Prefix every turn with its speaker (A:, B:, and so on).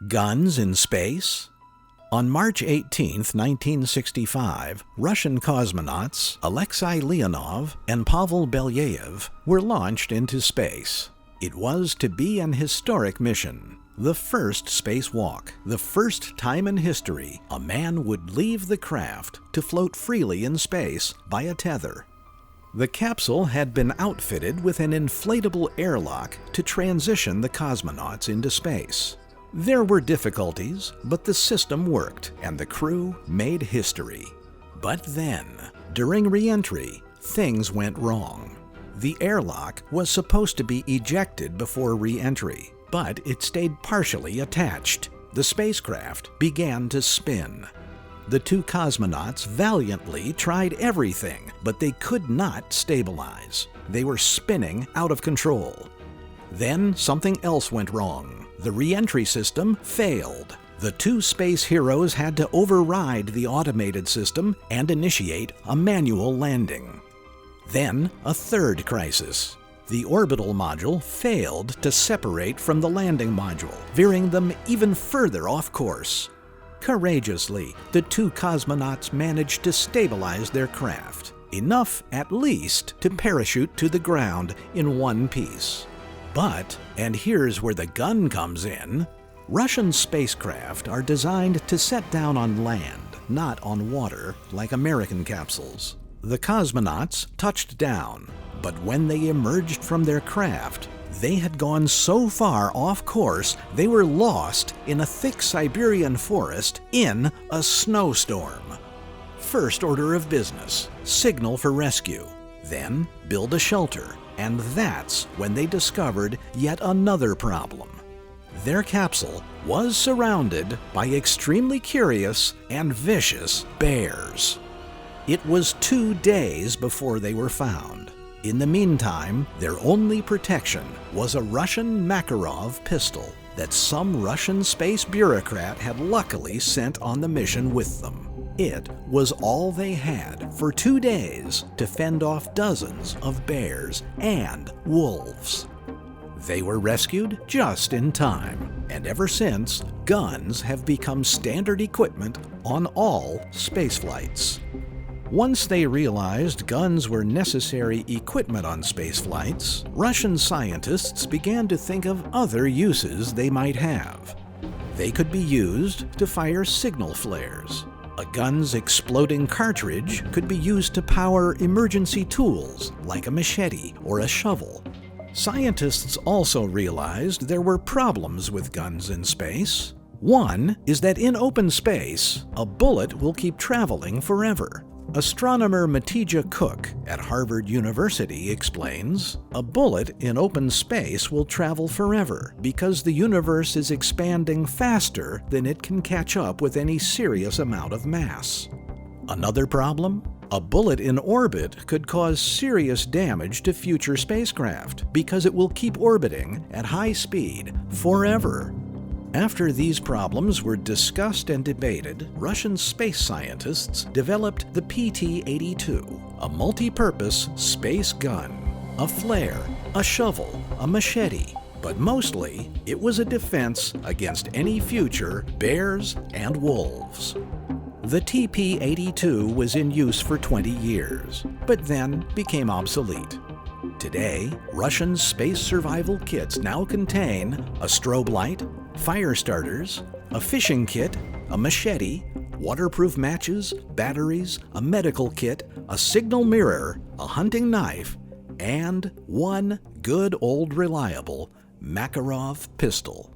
A: Guns in space? On March 18, 1965, Russian cosmonauts Alexei Leonov and Pavel Belyaev were launched into space. It was to be an historic mission, the first spacewalk, the first time in history a man would leave the craft to float freely in space by a tether. The capsule had been outfitted with an inflatable airlock to transition the cosmonauts into space. There were difficulties, but the system worked and the crew made history. But then, during re-entry, things went wrong. The airlock was supposed to be ejected before re-entry, but it stayed partially attached. The spacecraft began to spin. The two cosmonauts valiantly tried everything, but they could not stabilize. They were spinning out of control. Then something else went wrong. The re-entry system failed. The two space heroes had to override the automated system and initiate a manual landing. Then a third crisis. The orbital module failed to separate from the landing module, veering them even further off course. Courageously, the two cosmonauts managed to stabilize their craft, enough at least to parachute to the ground in one piece. But, and here's where the gun comes in, Russian spacecraft are designed to set down on land, not on water like American capsules. The cosmonauts touched down, but when they emerged from their craft, they had gone so far off course they were lost in a thick Siberian forest in a snowstorm. First order of business, signal for rescue, then build a shelter. And that's when they discovered yet another problem. Their capsule was surrounded by extremely curious and vicious bears. It was 2 days before they were found. In the meantime, their only protection was a Russian Makarov pistol that some Russian space bureaucrat had luckily sent on the mission with them. It was all they had for 2 days to fend off dozens of bears and wolves. They were rescued just in time, and ever since, guns have become standard equipment on all space flights. Once they realized guns were necessary equipment on space flights, Russian scientists began to think of other uses they might have. They could be used to fire signal flares. A gun's exploding cartridge could be used to power emergency tools like a machete or a shovel. Scientists also realized there were problems with guns in space. One is that in open space, a bullet will keep traveling forever. Astronomer Matija Cook at Harvard University explains, a bullet in open space will travel forever because the universe is expanding faster than it can catch up with any serious amount of mass. Another problem? A bullet in orbit could cause serious damage to future spacecraft because it will keep orbiting at high speed forever. After these problems were discussed and debated, Russian space scientists developed the PT-82, a multi-purpose space gun. A flare, a shovel, a machete, but mostly it was a defense against any future bears and wolves. The TP-82 was in use for 20 years, but then became obsolete. Today, Russian space survival kits now contain a strobe light, fire starters, a fishing kit, a machete, waterproof matches, batteries, a medical kit, a signal mirror, a hunting knife, and one good old reliable Makarov pistol.